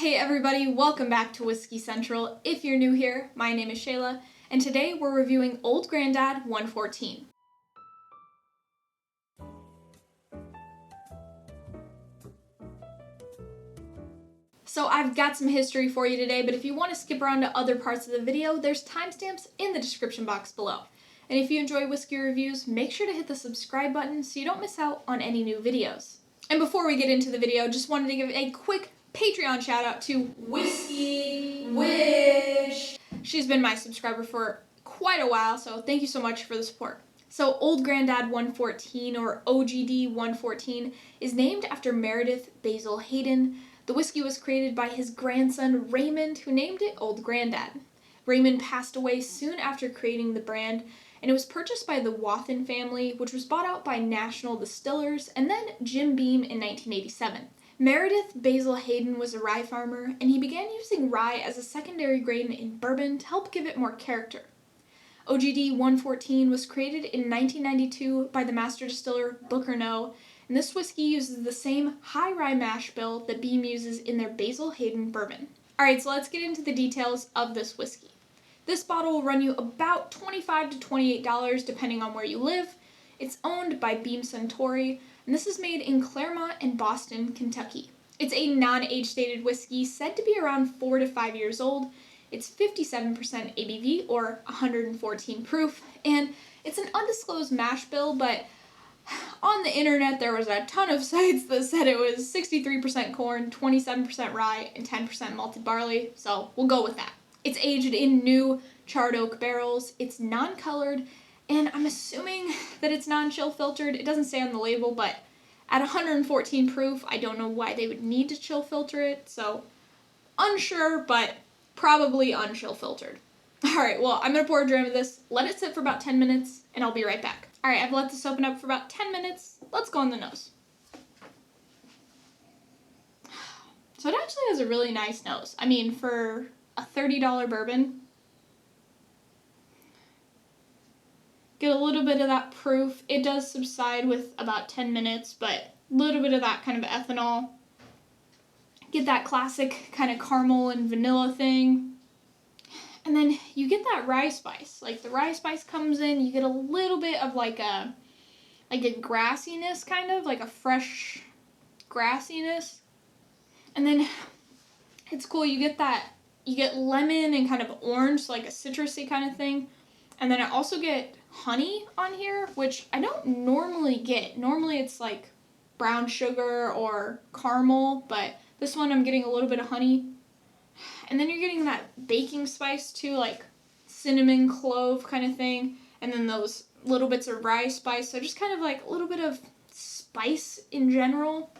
Hey everybody, welcome back to Whiskey Central. If you're new here, my name is Shayla, and today we're reviewing Old Grandad 114. So I've got some history for you today, but if you want to skip around to other parts of the video, there's timestamps in the description box below. And if you enjoy whiskey reviews, make sure to hit the subscribe button so you don't miss out on any new videos. And before we get into the video, just wanted to give a quick Patreon shout out to Whiskey Wish. She's been my subscriber for quite a while, so thank you so much for the support. So Old Grandad 114, or OGD 114, is named after Meredith Basil Hayden. The whiskey was created by his grandson Raymond, who named it Old Grandad. Raymond passed away soon after creating the brand, and it was purchased by the Wathen family, which was bought out by National Distillers, and then Jim Beam in 1987. Meredith Basil Hayden was a rye farmer, and he began using rye as a secondary grain in bourbon to help give it more character. OGD 114 was created in 1992 by the master distiller Booker No, and this whiskey uses the same high rye mash bill that Beam uses in their Basil Hayden bourbon. Alright, so let's get into the details of this whiskey. This bottle will run you about $25 to $28 depending on where you live. It's owned by Beam Suntory, and this is made in Claremont and Boston, Kentucky. It's a non-age stated whiskey said to be around 4 to 5 years old. It's 57% ABV, or 114 proof, and it's an undisclosed mash bill, but on the internet there was a ton of sites that said it was 63% corn, 27% rye, and 10% malted barley, so we'll go with that. It's aged in new charred oak barrels, it's non-colored, and I'm assuming that it's non-chill filtered. It doesn't say on the label, but at 114 proof, I don't know why they would need to chill filter it, so unsure, but probably unchill filtered. Alright, well, I'm going to pour a dram of this, let it sit for about 10 minutes, and I'll be right back. Alright, I've let this open up for about 10 minutes. Let's go on the nose. So it actually has a really nice nose. I mean, for a $30 bourbon, get a little bit of that proof. It does subside with about 10 minutes, but a little bit of that kind of ethanol. Get that classic kind of caramel and vanilla thing. And then you get that rye spice. Like, the rye spice comes in, you get a little bit of like a grassiness, kind of, like a fresh grassiness. And then it's cool, you get lemon and kind of orange, so like a citrusy kind of thing. And then I also get honey on here, which I don't normally get. Normally it's like brown sugar or caramel, but this one I'm getting a little bit of honey. And then you're getting that baking spice too, like cinnamon clove kind of thing. And then those little bits of rye spice, so just kind of like a little bit of spice in general.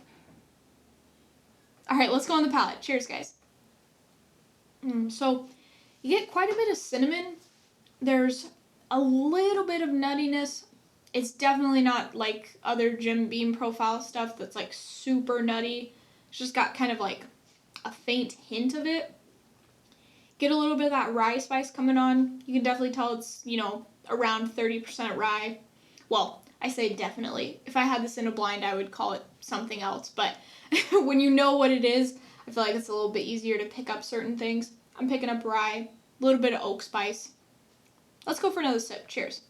Alright, let's go on the palate. Cheers, guys. So you get quite a bit of cinnamon. There's a little bit of nuttiness. It's definitely not like other Jim Beam profile stuff that's like super nutty. It's just got kind of like a faint hint of it. Get a little bit of that rye spice coming on. You can definitely tell it's, around 30% rye. Well, I say definitely. If I had this in a blind, I would call it something else. But when you know what it is, I feel like it's a little bit easier to pick up certain things. I'm picking up rye, a little bit of oak spice. Let's go for another sip. Cheers.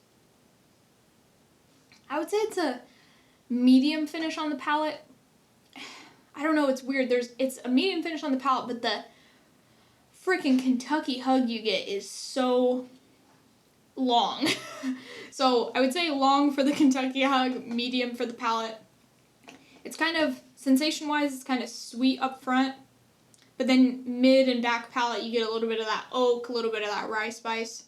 I would say it's a medium finish on the palate. I don't know, it's weird. It's a medium finish on the palate, but the freaking Kentucky hug you get is so long. So I would say long for the Kentucky hug, medium for the palate. It's kind of, sensation-wise, it's kind of sweet up front, but then mid and back palate, you get a little bit of that oak, a little bit of that rye spice.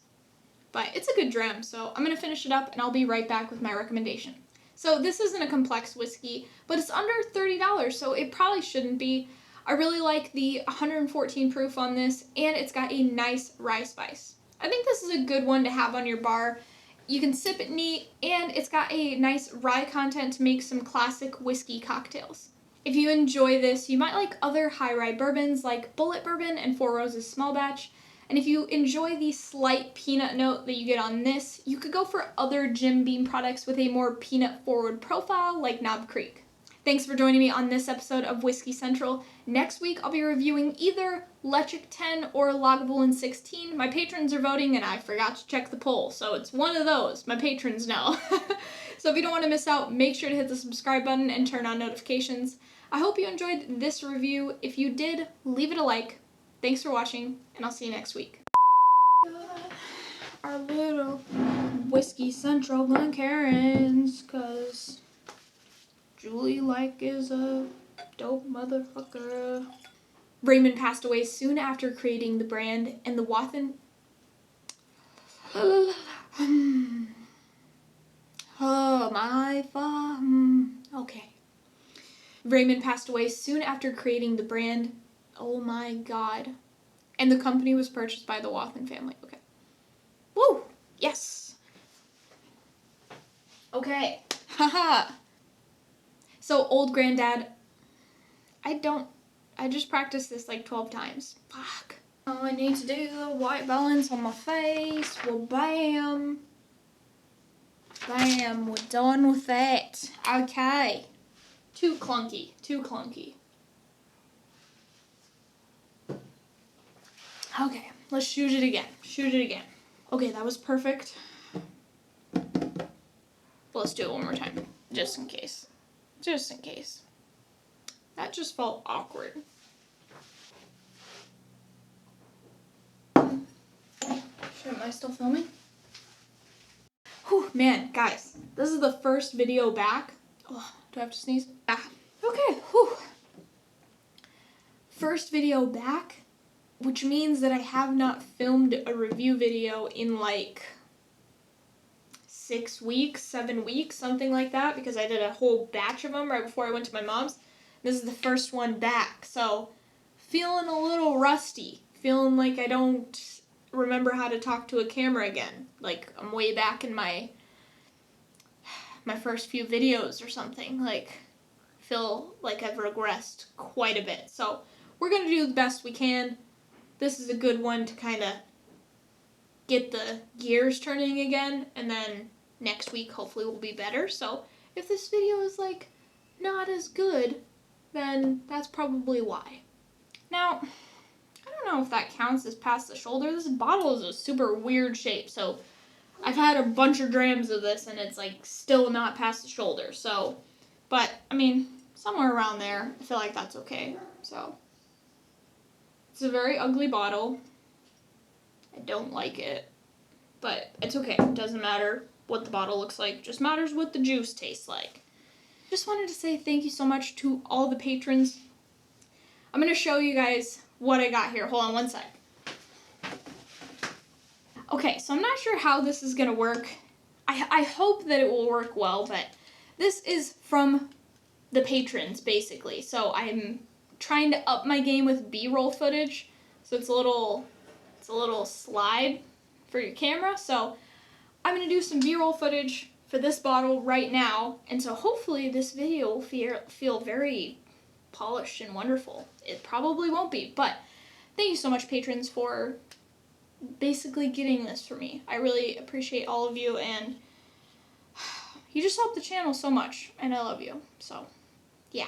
But it's a good dram, so I'm going to finish it up, and I'll be right back with my recommendation. So this isn't a complex whiskey, but it's under $30, so it probably shouldn't be. I really like the 114 proof on this, and it's got a nice rye spice. I think this is a good one to have on your bar. You can sip it neat, and it's got a nice rye content to make some classic whiskey cocktails. If you enjoy this, you might like other high rye bourbons like Bullet Bourbon and Four Roses Small Batch. And if you enjoy the slight peanut note that you get on this, you could go for other Jim Beam products with a more peanut forward profile like Knob Creek. Thanks for joining me on this episode of Whiskey Central. Next week, I'll be reviewing either Lechic 10 or Lagavulin 16. My patrons are voting, and I forgot to check the poll, so it's one of those. My patrons know. So if you don't want to miss out, make sure to hit the subscribe button and turn on notifications. I hope you enjoyed this review. If you did, leave it a like. Thanks for watching, and I'll see you next week. Our little Whiskey Central Glencairns, cause Julie is a dope motherfucker. Raymond passed away soon after creating the brand, and the Wathen... Oh my okay. Raymond passed away soon after creating the brand. Oh my god. And the company was purchased by the Wathen family. Okay. Woo! Yes! Okay. Haha! So, old granddad, I just practiced this like 12 times. Fuck. Oh, I need to do the white balance on my face. Well, bam. Bam, we're done with that. Okay. Too clunky. Okay, let's shoot it again. Okay, that was perfect. Let's do it one more time, just in case. That just felt awkward. Am I still filming? Whew, man, guys, this is the first video back. Oh, do I have to sneeze? Okay, whew. First video back, which means that I have not filmed a review video in like 6 weeks, 7 weeks, something like that, because I did a whole batch of them right before I went to my mom's. This is the first one back, so feeling a little rusty. Feeling like I don't remember how to talk to a camera again. Like I'm way back in my first few videos or something. Like, feel like I've regressed quite a bit. So we're going to do the best we can. This is a good one to kind of get the gears turning again, and then next week hopefully will be better. So if this video is like not as good, then that's probably why. Now, I don't know if that counts as past the shoulder. This bottle is a super weird shape, so I've had a bunch of drams of this and it's like still not past the shoulder. So, but I mean, somewhere around there, I feel like that's okay. So it's a very ugly bottle. I don't like it, but it's okay. It doesn't matter what the bottle looks like. It just matters what the juice tastes like. Just wanted to say thank you so much to all the patrons. I'm going to show you guys what I got here. Hold on one sec. Okay, so I'm not sure how this is going to work. I hope that it will work well, but this is from the patrons, basically. So I'm trying to up my game with B-roll footage. So it's a little slide for your camera. So I'm going to do some B-roll footage for this bottle right now. And so hopefully this video will feel very polished and wonderful. It probably won't be, but thank you so much, patrons, for basically getting this for me. I really appreciate all of you, and you just help the channel so much, and I love you. So, yeah.